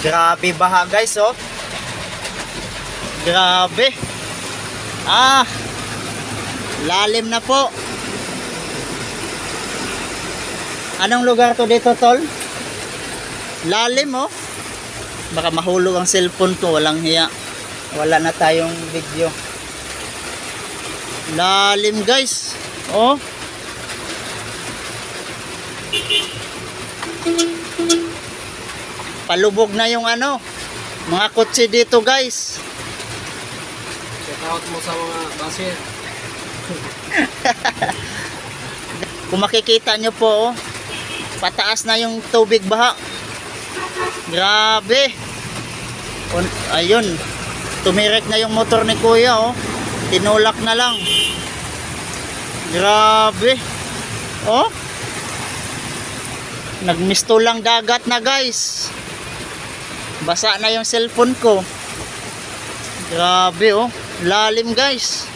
Grabe baha guys, oh. Grabe. Lalim na po. Anong lugar to dito, tol? Lalim, oh. Baka mahulog ang cellphone ko, walang hiya. Wala na tayong video. Lalim, guys. Oh. Palubog na yung mga kotse dito, guys. Shout mo sa mga basir. Kung makikita nyo po, oh, pataas na yung tubig baha. Grabe. Ayun. Tumirek na yung motor ni kuya, oh. Tinulak na lang. Grabe. Oh. Nagmisto lang dagat na, guys. Basa na yung cellphone ko. Grabe, oh. Lalim, guys.